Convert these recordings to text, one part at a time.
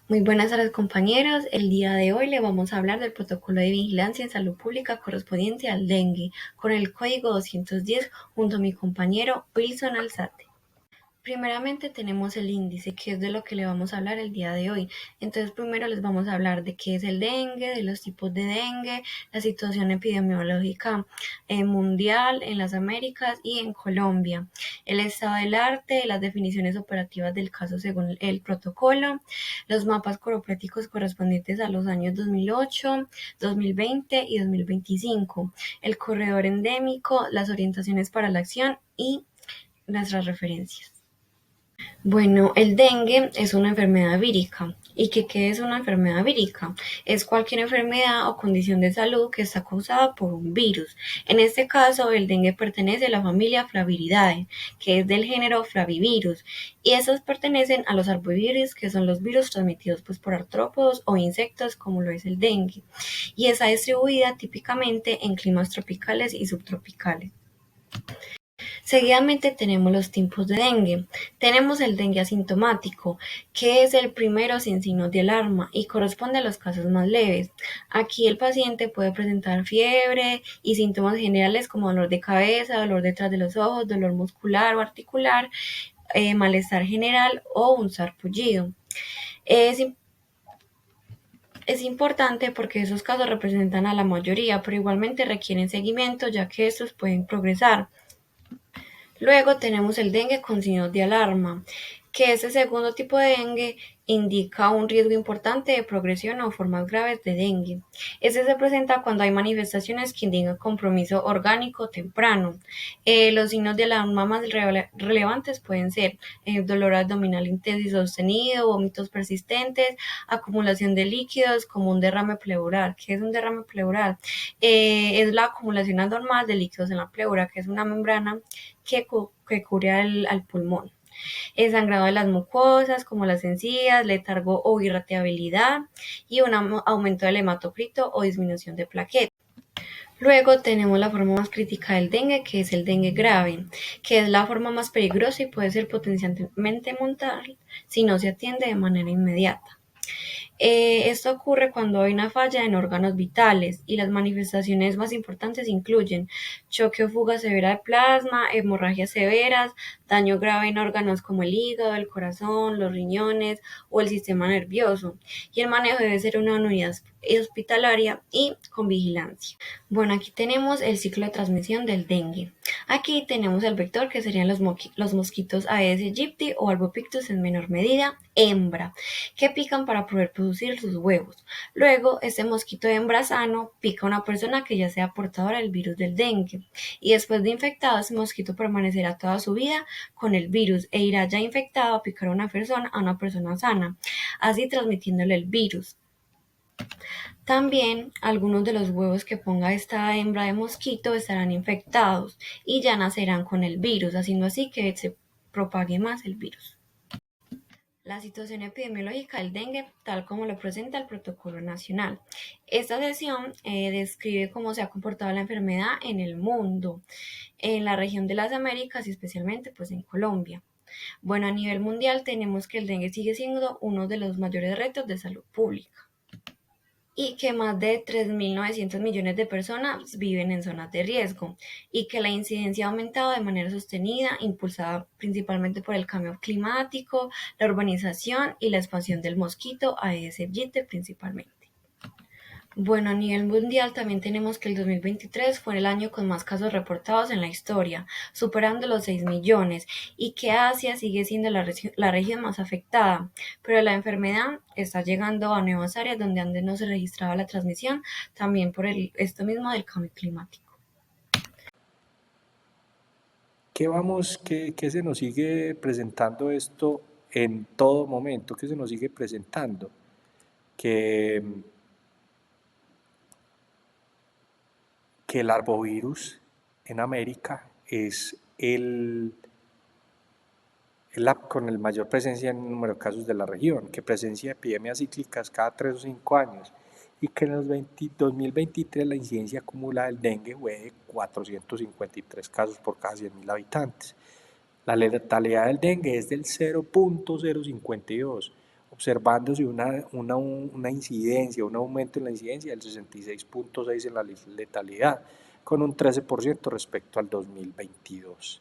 Muy buenas tardes, compañeros. El día de hoy le vamos a hablar del protocolo de vigilancia en salud pública correspondiente al dengue, con el código 210 junto a mi compañero Wilson Alzate. Primeramente tenemos el índice, que es de lo que le vamos a hablar el día de hoy. Entonces, primero les vamos a hablar de qué es el dengue, de los tipos de dengue, la situación epidemiológica mundial en las Américas y en Colombia, el estado del arte, las definiciones operativas del caso según el protocolo, los mapas coropléticos correspondientes a los años 2008, 2020 y 2025, el corredor endémico, las orientaciones para la acción y nuestras referencias. Bueno, el dengue es una enfermedad vírica. ¿Y qué es una enfermedad vírica? Es cualquier enfermedad o condición de salud que está causada por un virus. En este caso, el dengue pertenece a la familia Flaviridae, que es del género Flavivirus, y estos pertenecen a los arbovirus, que son los virus transmitidos pues, por artrópodos o insectos, como lo es el dengue, y está distribuida típicamente en climas tropicales y subtropicales. Seguidamente tenemos los tipos de dengue. Tenemos el dengue asintomático, que es el primero sin signos de alarma y corresponde a los casos más leves. Aquí el paciente puede presentar fiebre y síntomas generales como dolor de cabeza, dolor detrás de los ojos, dolor muscular o articular, malestar general o un sarpullido. Es, es importante porque esos casos representan a la mayoría, pero igualmente requieren seguimiento ya que estos pueden progresar. Luego tenemos el dengue con signos de alarma, que este segundo tipo de dengue indica un riesgo importante de progresión o formas graves de dengue. Este se presenta cuando hay manifestaciones que indican compromiso orgánico temprano. Los signos de alarma más relevantes pueden ser dolor abdominal intenso y sostenido, vómitos persistentes, acumulación de líquidos como un derrame pleural. ¿Qué es un derrame pleural? Es la acumulación anormal de líquidos en la pleura, que es una membrana que cubre al pulmón. El sangrado de las mucosas, como las encías, letargo o irritabilidad y un aumento del hematocrito o disminución de plaquetas. Luego tenemos la forma más crítica del dengue, que es el dengue grave, que es la forma más peligrosa y puede ser potencialmente mortal si no se atiende de manera inmediata. Esto ocurre cuando hay una falla en órganos vitales y las manifestaciones más importantes incluyen choque o fuga severa de plasma, hemorragias severas, daño grave en órganos como el hígado, el corazón, los riñones o el sistema nervioso. Y el manejo debe ser una unidad hospitalaria y con vigilancia. Bueno, aquí tenemos el ciclo de transmisión del dengue. Aquí tenemos el vector que serían los mosquitos Aedes aegypti o Albopictus en menor medida, hembra, que pican para poder producir sus huevos. Luego, este mosquito hembra sano pica a una persona que ya sea portadora del virus del dengue y después de infectado, ese mosquito permanecerá toda su vida con el virus e irá ya infectado a picar a una persona sana, así transmitiéndole el virus. También algunos de los huevos que ponga esta hembra de mosquito estarán infectados y ya nacerán con el virus, haciendo así que se propague más el virus. La situación epidemiológica del dengue, tal como lo presenta el protocolo nacional. Esta sesión describe cómo se ha comportado la enfermedad en el mundo, en la región de las Américas y especialmente pues en Colombia. Bueno, a nivel mundial tenemos que el dengue sigue siendo uno de los mayores retos de salud pública y que más de 3.900 millones de personas viven en zonas de riesgo y que la incidencia ha aumentado de manera sostenida, impulsada principalmente por el cambio climático, la urbanización y la expansión del mosquito Aedes aegypti principalmente. Bueno, a nivel mundial también tenemos que el 2023 fue el año con más casos reportados en la historia, superando los 6 millones, y que Asia sigue siendo la región más afectada, pero la enfermedad está llegando a nuevas áreas donde antes no se registraba la transmisión, también por esto mismo del cambio climático. ¿Qué se nos sigue presentando esto en todo momento? ¿Qué se nos sigue presentando? Que, que el arbovirus en América es con el mayor presencia en número de casos de la región, que presencia epidemias cíclicas cada 3 o 5 años, y que en el 2023 la incidencia acumulada del dengue fue de 453 casos por cada 100.000 habitantes. La letalidad del dengue es del 0.052, observándose una incidencia, un aumento en la incidencia del 66.6 en la letalidad, con un 13% respecto al 2022.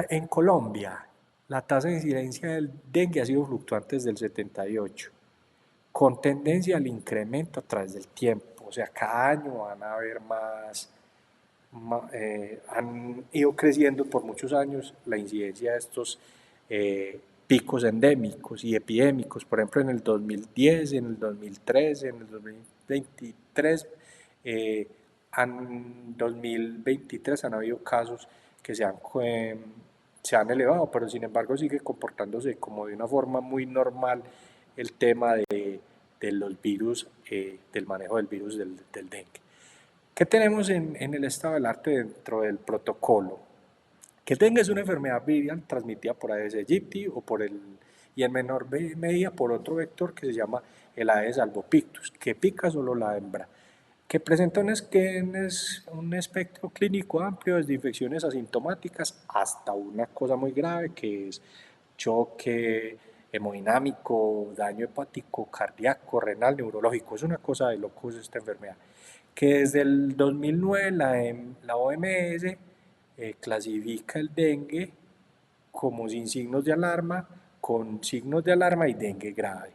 En Colombia, la tasa de incidencia del dengue ha sido fluctuante desde el 78, con tendencia al incremento a través del tiempo. O sea, cada año van a haber han ido creciendo por muchos años la incidencia de estos picos endémicos y epidémicos. Por ejemplo, en el 2010, en el 2013, en el 2023, en 2023 han habido casos que se han elevado, pero sin embargo sigue comportándose como de una forma muy normal el tema de los virus, del manejo del virus del dengue. ¿Qué tenemos en el estado del arte dentro del protocolo? Que el dengue es una enfermedad viral transmitida por Aedes aegypti y en menor medida por otro vector que se llama el Aedes albopictus, que pica solo la hembra, que presenta un espectro clínico amplio desde infecciones asintomáticas hasta una cosa muy grave que es choque hemodinámico, daño hepático, cardíaco, renal, neurológico. Es una cosa de locos esta enfermedad. Que desde el 2009 la OMS clasifica el dengue como sin signos de alarma, con signos de alarma y dengue grave.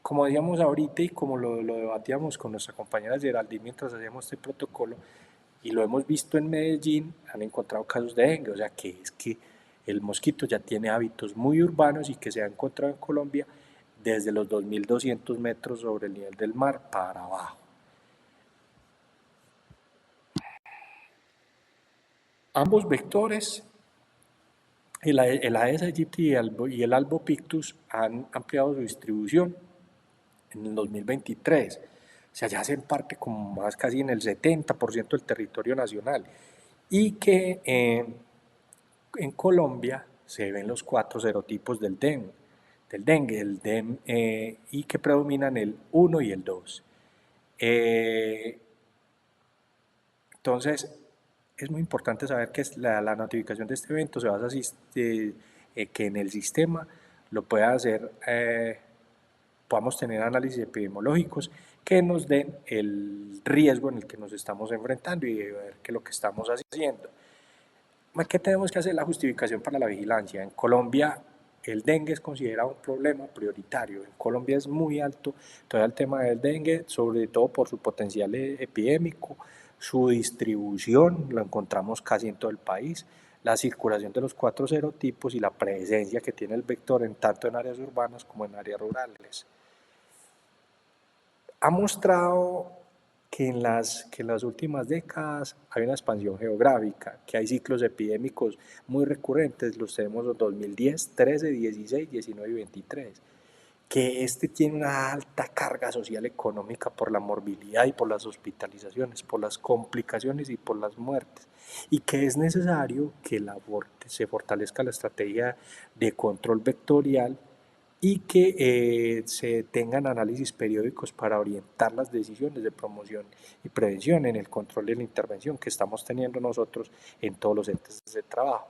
Como decíamos ahorita y como lo debatíamos con nuestra compañera Geraldine mientras hacíamos este protocolo, y lo hemos visto en Medellín, han encontrado casos de dengue, o sea que es que el mosquito ya tiene hábitos muy urbanos y que se ha encontrado en Colombia desde los 2.200 metros sobre el nivel del mar para abajo. Ambos vectores, el Aedes aegypti y el albopictus, han ampliado su distribución en el 2023. O sea, ya hacen parte como más casi en el 70% del territorio nacional. Y que en Colombia se ven los 4 serotipos del dengue, y que predominan el 1 y el 2. Entonces, es muy importante saber que la notificación de este evento se basa que en el sistema lo pueda hacer, podamos tener análisis epidemiológicos que nos den el riesgo en el que nos estamos enfrentando y ver qué es lo que estamos haciendo. ¿Qué tenemos que hacer? La justificación para la vigilancia. En Colombia el dengue es considerado un problema prioritario. En Colombia es muy alto todo el tema del dengue, sobre todo por su potencial epidémico, su distribución, lo encontramos casi en todo el país, la circulación de los 4 serotipos y la presencia que tiene el vector tanto en áreas urbanas como en áreas rurales. Ha mostrado que en las últimas décadas hay una expansión geográfica, que hay ciclos epidémicos muy recurrentes, los tenemos en 2010, 13, 16, 19 y 23, que tiene una alta carga social económica por la morbilidad y por las hospitalizaciones, por las complicaciones y por las muertes, y que es necesario que se fortalezca la estrategia de control vectorial y que se tengan análisis periódicos para orientar las decisiones de promoción y prevención en el control de la intervención que estamos teniendo nosotros en todos los entes de trabajo.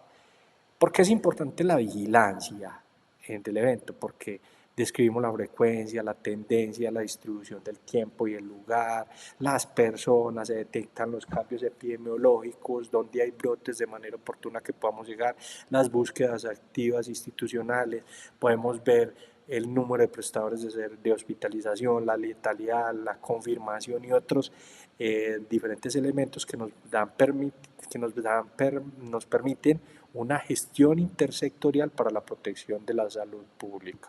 ¿Por qué es importante la vigilancia del evento? Porque describimos la frecuencia, la tendencia, la distribución del tiempo y el lugar, las personas, se detectan los cambios epidemiológicos, donde hay brotes de manera oportuna que podamos llegar, las búsquedas activas institucionales, podemos ver el número de prestadores de hospitalización, la letalidad, la confirmación y otros diferentes elementos que nos permiten una gestión intersectorial para la protección de la salud pública.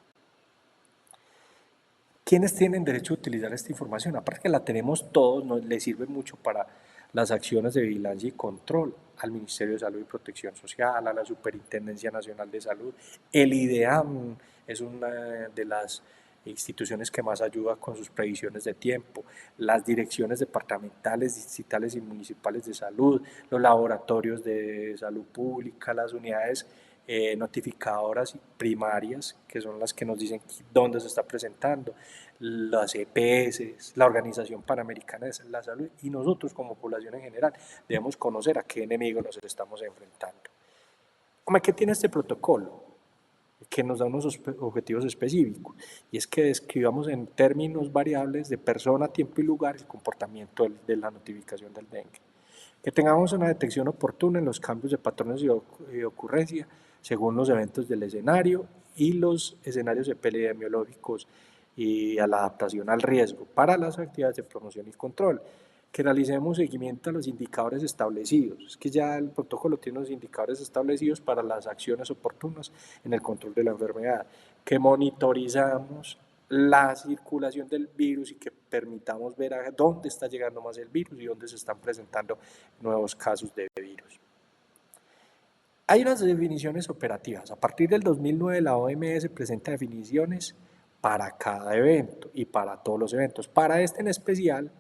¿Quiénes tienen derecho a utilizar esta información? Aparte que la tenemos todos, nos le sirve mucho para las acciones de vigilancia y control al Ministerio de Salud y Protección Social, a la Superintendencia Nacional de Salud. El IDEAM es una de las instituciones que más ayuda con sus previsiones de tiempo, las direcciones departamentales, distritales y municipales de salud, los laboratorios de salud pública, las unidades notificadoras primarias, que son las que nos dicen dónde se está presentando, las EPS, la Organización Panamericana de la Salud, y nosotros como población en general debemos conocer a qué enemigo nos estamos enfrentando. ¿Qué tiene este protocolo? que nos da unos objetivos específicos, y es que describamos en términos variables de persona, tiempo y lugar el comportamiento de la notificación del dengue. Que tengamos una detección oportuna en los cambios de patrones y ocurrencia según los eventos del escenario y los escenarios epidemiológicos y a la adaptación al riesgo para las actividades de promoción y control. Que realicemos seguimiento a los indicadores establecidos. Es que ya el protocolo tiene los indicadores establecidos para las acciones oportunas en el control de la enfermedad. Que monitorizamos la circulación del virus y que permitamos ver a dónde está llegando más el virus y dónde se están presentando nuevos casos de virus. Hay unas definiciones operativas. A partir del 2009 la OMS presenta definiciones para cada evento y para todos los eventos. Para este en especial,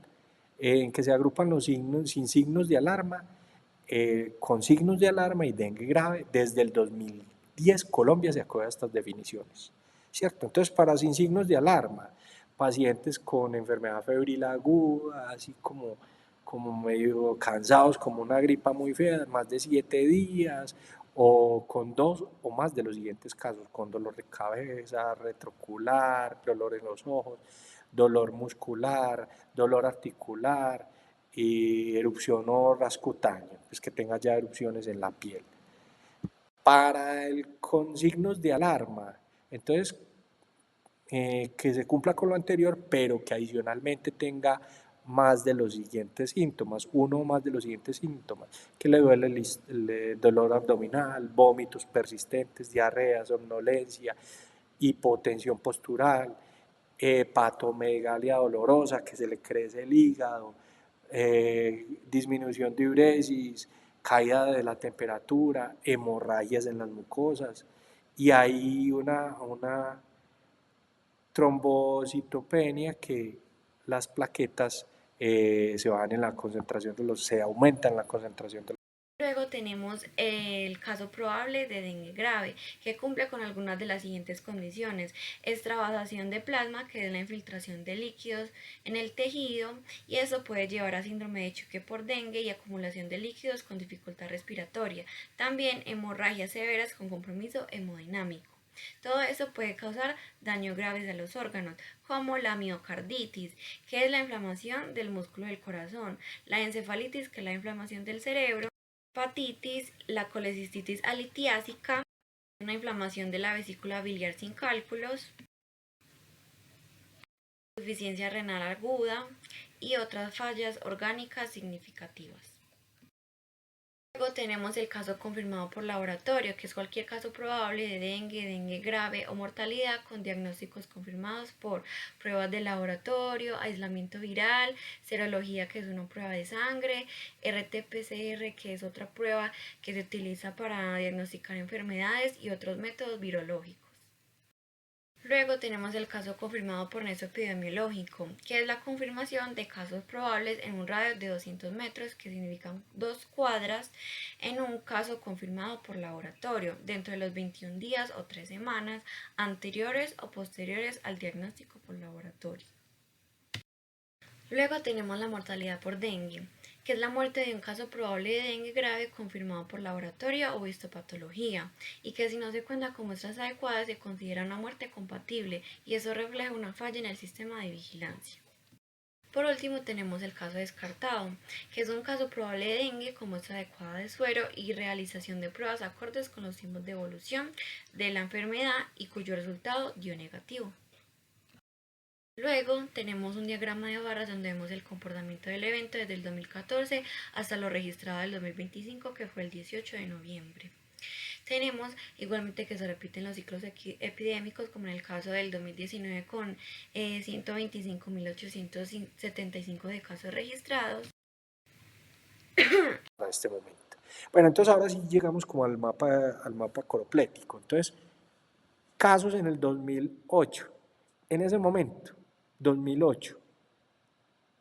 en que se agrupan los signos sin signos de alarma, con signos de alarma y dengue grave. Desde el 2010 Colombia se acoge a estas definiciones, ¿cierto? Entonces, para sin signos de alarma, pacientes con enfermedad febril aguda, así como medio cansados, como una gripa muy fea, más de 7 días, o con 2 o más de los siguientes casos, con dolor de cabeza, retroocular, dolor en los ojos, dolor muscular, dolor articular y erupción o rasgo cutáneo, pues que tenga ya erupciones en la piel. Para el con signos de alarma, entonces que se cumpla con lo anterior, pero que adicionalmente tenga más de los siguientes síntomas, uno o más de los siguientes síntomas, que le duele el dolor abdominal, vómitos persistentes, diarrea, somnolencia, hipotensión postural, hepatomegalia dolorosa, que se le crece el hígado, disminución de uresis, caída de la temperatura, hemorragias en las mucosas, y hay una trombocitopenia, que las plaquetas se van en la concentración se aumentan la concentración de los. Luego tenemos el caso probable de dengue grave, que cumple con algunas de las siguientes condiciones: extravasación de plasma, que es la infiltración de líquidos en el tejido, y eso puede llevar a síndrome de choque por dengue y acumulación de líquidos con dificultad respiratoria. También hemorragias severas con compromiso hemodinámico. Todo eso puede causar daños graves a los órganos, como la miocarditis, que es la inflamación del músculo del corazón, la encefalitis, que es la inflamación del cerebro, hepatitis, la colecistitis alitiásica, una inflamación de la vesícula biliar sin cálculos, insuficiencia renal aguda y otras fallas orgánicas significativas. Luego tenemos el caso confirmado por laboratorio, que es cualquier caso probable de dengue, dengue grave o mortalidad con diagnósticos confirmados por pruebas de laboratorio, aislamiento viral, serología, que es una prueba de sangre, RT-PCR, que es otra prueba que se utiliza para diagnosticar enfermedades, y otros métodos virológicos. Luego tenemos el caso confirmado por nexo epidemiológico, que es la confirmación de casos probables en un radio de 200 metros, que significan 2 cuadras, en un caso confirmado por laboratorio, dentro de los 21 días o 3 semanas anteriores o posteriores al diagnóstico por laboratorio. Luego tenemos la mortalidad por dengue, que es la muerte de un caso probable de dengue grave confirmado por laboratorio o histopatología, y que si no se cuenta con muestras adecuadas se considera una muerte compatible, y eso refleja una falla en el sistema de vigilancia. Por último tenemos el caso descartado, que es un caso probable de dengue con muestra adecuada de suero y realización de pruebas acordes con los tiempos de evolución de la enfermedad y cuyo resultado dio negativo. Luego tenemos un diagrama de barras donde vemos el comportamiento del evento desde el 2014 hasta lo registrado del 2025, que fue el 18 de noviembre. Tenemos igualmente que se repiten los ciclos epidémicos, como en el caso del 2019 con 125.875 de casos registrados. A este momento. Bueno, entonces ahora sí llegamos como al mapa coroplético. Entonces, casos en el 2008. En ese momento, 2008,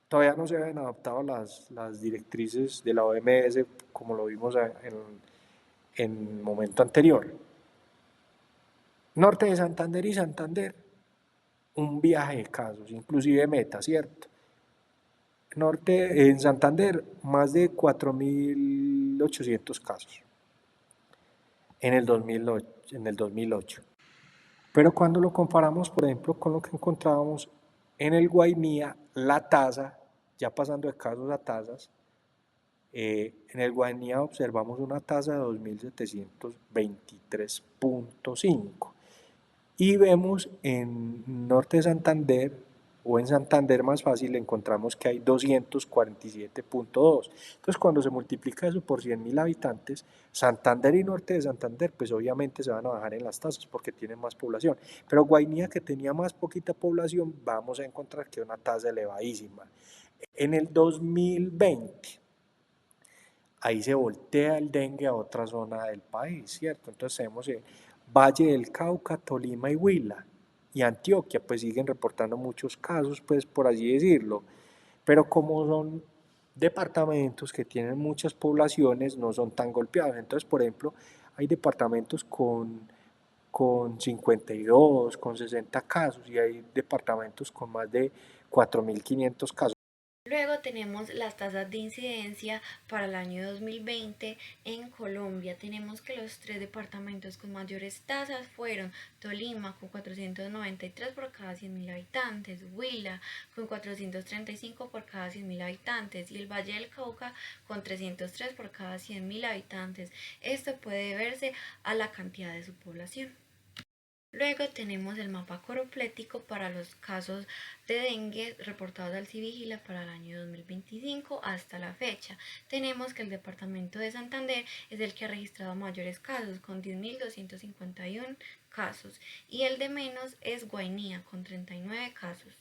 todavía no se habían adaptado las directrices de la OMS como lo vimos en el momento anterior. Norte de Santander y Santander, un viaje de casos, inclusive meta, ¿cierto? Norte, en Santander, más de 4.800 casos en el 2008. Pero cuando lo comparamos, por ejemplo, con lo que encontrábamos en el Guainía, la tasa, ya pasando de casos a tasas, en el Guainía observamos una tasa de 2.723.5 y vemos en Norte de Santander o en Santander más fácil encontramos que hay 247.2. Entonces cuando se multiplica eso por 100.000 habitantes, Santander y Norte de Santander pues obviamente se van a bajar en las tasas porque tienen más población, pero Guainía que tenía más poquita población vamos a encontrar que es una tasa elevadísima. En el 2020 ahí se voltea el dengue a otra zona del país, ¿cierto? Entonces tenemos Valle del Cauca, Tolima y Huila y Antioquia, pues siguen reportando muchos casos, pues por así decirlo, pero como son departamentos que tienen muchas poblaciones, no son tan golpeados. Entonces, por ejemplo, hay departamentos con 52, con 60 casos y hay departamentos con más de 4.500 casos. Luego tenemos las tasas de incidencia para el año 2020 en Colombia. Tenemos que los tres departamentos con mayores tasas fueron Tolima con 493 por cada 100.000 habitantes, Huila con 435 por cada 100.000 habitantes y el Valle del Cauca con 303 por cada 100.000 habitantes. Esto puede deberse a la cantidad de su población. Luego tenemos el mapa coroplético para los casos de dengue reportados al Civigila para el año 2025 hasta la fecha. Tenemos que el departamento de Santander es el que ha registrado mayores casos con 10.251 casos y el de menos es Guainía con 39 casos.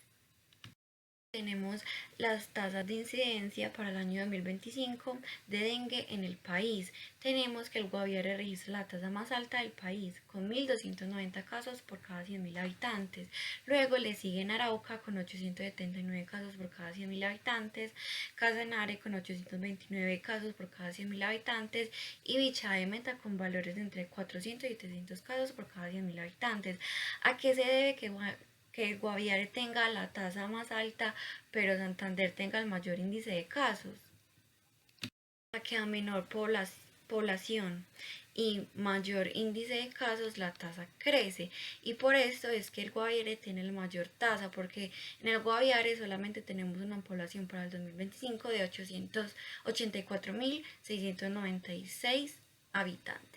Tenemos las tasas de incidencia para el año 2025 de dengue en el país. Tenemos que el Guaviare registra la tasa más alta del país, con 1.290 casos por cada 100.000 habitantes. Luego le sigue Arauca con 879 casos por cada 100.000 habitantes, Casanare con 829 casos por cada 100.000 habitantes y Bicha de Meta con valores entre 400 y 300 casos por cada 100.000 habitantes. ¿A qué se debe que Guaviare tenga la tasa más alta, pero Santander tenga el mayor índice de casos? A que a menor población y mayor índice de casos la tasa crece y por esto es que el Guaviare tiene la mayor tasa porque en el Guaviare solamente tenemos una población para el 2025 de 884.696 habitantes.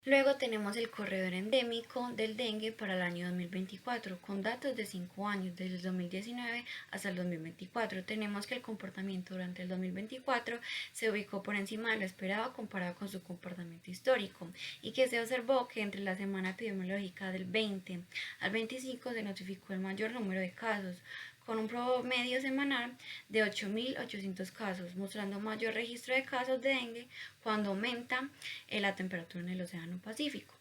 Luego tenemos el corredor endémico del dengue para el año 2024, con datos de 5 años, desde el 2019 hasta el 2024. Tenemos que el comportamiento durante el 2024 se ubicó por encima de lo esperado comparado con su comportamiento histórico y que se observó que entre la semana epidemiológica del 20 al 25 se notificó el mayor número de casos, con un promedio semanal de 8.800 casos, mostrando mayor registro de casos de dengue cuando aumenta la temperatura en el Océano Pacífico.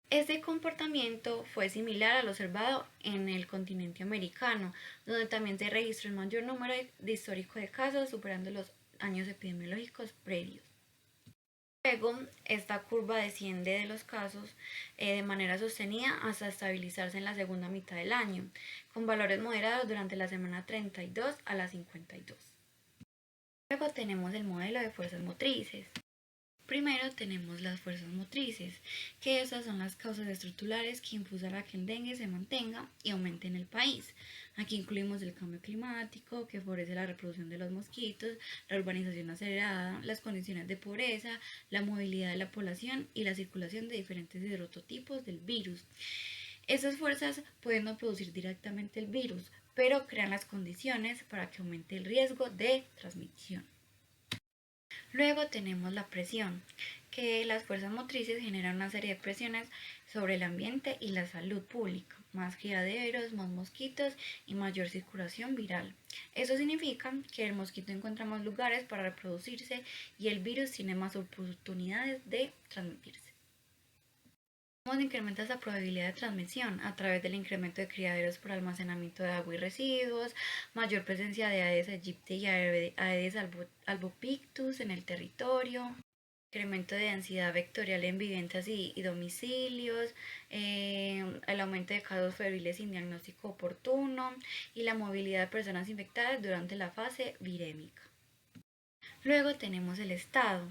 Este comportamiento fue similar al observado en el continente americano, donde también se registró el mayor número de histórico de casos, superando los años epidemiológicos previos. Luego, esta curva desciende de los casos de manera sostenida hasta estabilizarse en la segunda mitad del año, con valores moderados durante la semana 32 a la 52. Luego tenemos el modelo de fuerzas motrices. Primero tenemos las fuerzas motrices, que esas son las causas estructurales que impulsan a que el dengue se mantenga y aumente en el país. Aquí incluimos el cambio climático, que favorece la reproducción de los mosquitos, la urbanización acelerada, las condiciones de pobreza, la movilidad de la población y la circulación de diferentes serotipos del virus. Esas fuerzas pueden no producir directamente el virus, pero crean las condiciones para que aumente el riesgo de transmisión. Luego tenemos la presión, que las fuerzas motrices generan una serie de presiones sobre el ambiente y la salud pública, más criaderos, más mosquitos y mayor circulación viral. Eso significa que el mosquito encuentra más lugares para reproducirse y el virus tiene más oportunidades de transmitirse. ¿Cómo se incrementa esa probabilidad de transmisión? A través del incremento de criaderos por almacenamiento de agua y residuos, mayor presencia de Aedes aegypti y Aedes albopictus en el territorio, incremento de densidad vectorial en viviendas y domicilios, el aumento de casos febriles sin diagnóstico oportuno y la movilidad de personas infectadas durante la fase virémica. Luego tenemos el Estado,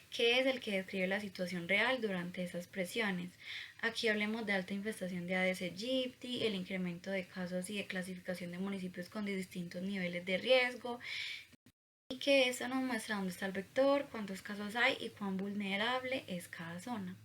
que es el que describe la situación real durante esas presiones. Aquí hablemos de alta infestación de Aedes aegypti, el incremento de casos y de clasificación de municipios con distintos niveles de riesgo, y que esto nos muestra dónde está el vector, cuántos casos hay y cuán vulnerable es cada zona.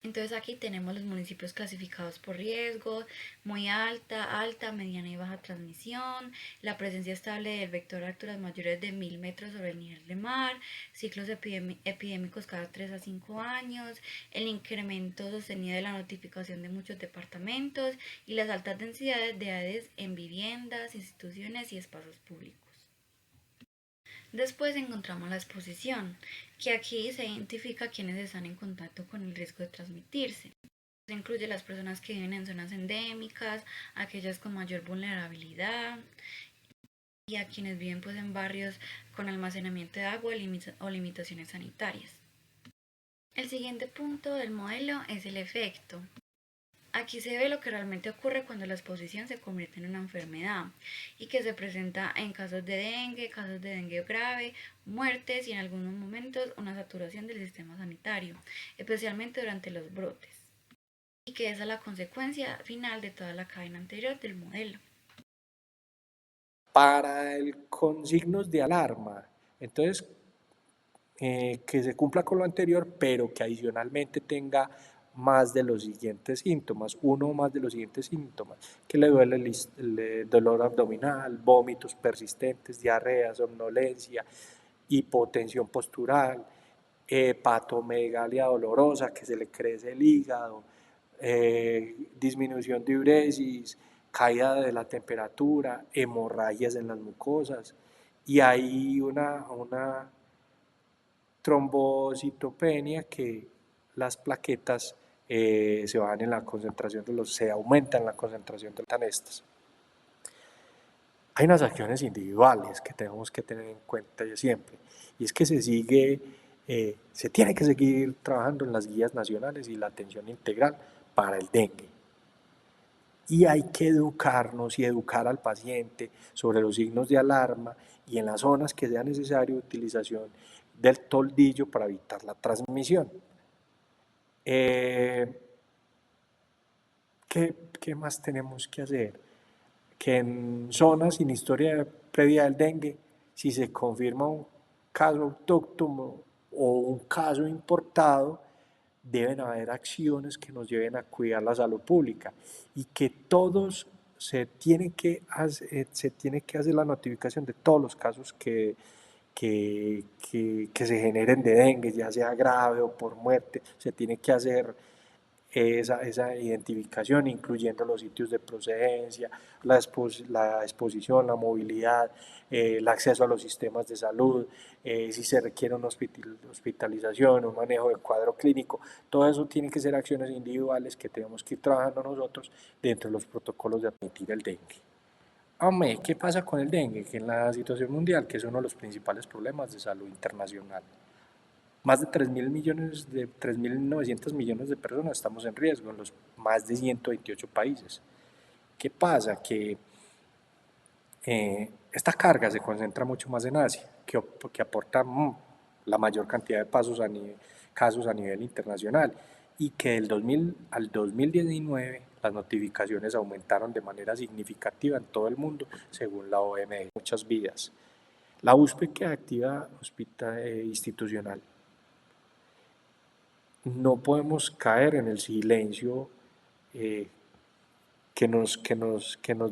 Entonces aquí tenemos los municipios clasificados por riesgo, muy alta, alta, mediana y baja transmisión, la presencia estable del vector a alturas mayores de 1000 metros sobre el nivel de mar, ciclos epidémicos cada 3 a 5 años, el incremento sostenido de la notificación de muchos departamentos y las altas densidades de Aedes en viviendas, instituciones y espacios públicos. Después encontramos la exposición, que aquí se identifica quienes están en contacto con el riesgo de transmitirse. Se incluye las personas que viven en zonas endémicas, aquellas con mayor vulnerabilidad y a quienes viven pues, en barrios con almacenamiento de agua o limitaciones sanitarias. El siguiente punto del modelo es el efecto. Aquí se ve lo que realmente ocurre cuando la exposición se convierte en una enfermedad y que se presenta en casos de dengue grave, muertes y en algunos momentos una saturación del sistema sanitario, especialmente durante los brotes, y que esa es la consecuencia final de toda la cadena anterior del modelo. Para con signos de alarma, entonces que se cumpla con lo anterior, pero que adicionalmente tenga más de los siguientes síntomas, uno o más de los siguientes síntomas, que le duele el dolor abdominal, vómitos persistentes, diarrea, somnolencia, hipotensión postural, hepatomegalia dolorosa, que se le crece el hígado, disminución de uresis, caída de la temperatura, hemorragias en las mucosas, y hay una trombocitopenia, que las plaquetas se van en la concentración se aumentan la concentración de estas. Hay unas acciones individuales que tenemos que tener en cuenta siempre, y es que se tiene que seguir trabajando en las guías nacionales y la atención integral para el dengue. Y hay que educarnos y educar al paciente sobre los signos de alarma y en las zonas que sea necesario utilización del toldillo para evitar la transmisión. ¿Qué más tenemos que hacer? Que en zonas sin historia previa del dengue, si se confirma un caso autóctono o un caso importado, deben haber acciones que nos lleven a cuidar la salud pública y que todos se tiene que hacer la notificación de todos los casos que se generen de dengue, ya sea grave o por muerte. Se tiene que hacer esa identificación, incluyendo los sitios de procedencia, la exposición, la movilidad, el acceso a los sistemas de salud, si se requiere una hospitalización, un manejo del cuadro clínico. Todo eso tiene que ser acciones individuales que tenemos que ir trabajando nosotros dentro de los protocolos de admitir el dengue. Hombre, ¿qué pasa con el dengue? Que en la situación mundial, que es uno de los principales problemas de salud internacional, más de 3.900 millones de personas estamos en riesgo en los más de 128 países. ¿Qué pasa? Que esta carga se concentra mucho más en Asia, que aporta la mayor cantidad de casos a nivel internacional, y que del 2000 al 2019 las notificaciones aumentaron de manera significativa en todo el mundo, según la OMS. Muchas vidas. La búsqueda activa institucional. No podemos caer en el silencio que nos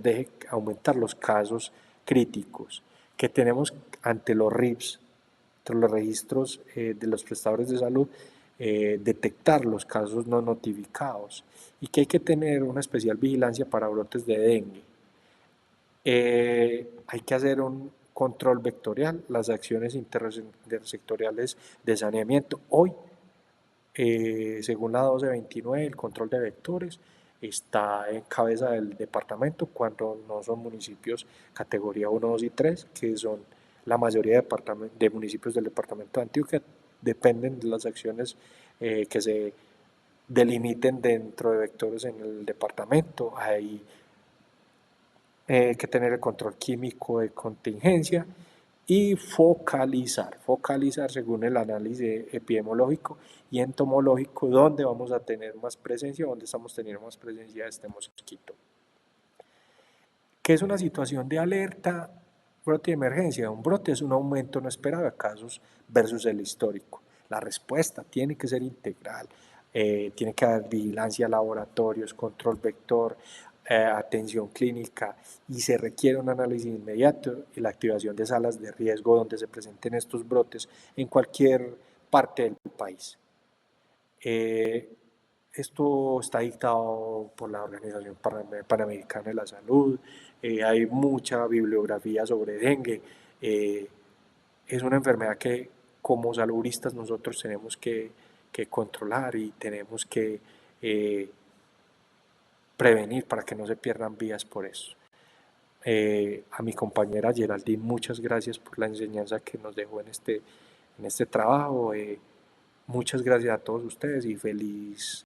deje aumentar los casos críticos que tenemos ante los RIPS, entre los registros de los prestadores de salud, detectar los casos no notificados, y que hay que tener una especial vigilancia para brotes de dengue. Hay que hacer un control vectorial, las acciones intersectoriales de saneamiento. Hoy, según la 1229, el control de vectores está en cabeza del departamento, cuando no son municipios categoría 1, 2 y 3, que son la mayoría de municipios del departamento de Antioquia. Dependen de las acciones que se delimiten dentro de vectores en el departamento. Hay que tener el control químico de contingencia y focalizar según el análisis epidemiológico y entomológico, dónde vamos a tener más presencia, dónde estamos teniendo más presencia de este mosquito. ¿Qué es una situación de alerta, brote de emergencia? Un brote es un aumento no esperado de casos versus el histórico. La respuesta tiene que ser integral, tiene que haber vigilancia, laboratorios, control vector, atención clínica, y se requiere un análisis inmediato y la activación de salas de riesgo donde se presenten estos brotes en cualquier parte del país. Esto está dictado por la Organización Panamericana de la Salud, hay mucha bibliografía sobre dengue. Es una enfermedad que como saludistas nosotros tenemos que controlar y tenemos que prevenir para que no se pierdan vidas por eso. A mi compañera Geraldine, muchas gracias por la enseñanza que nos dejó en este trabajo. Muchas gracias a todos ustedes y feliz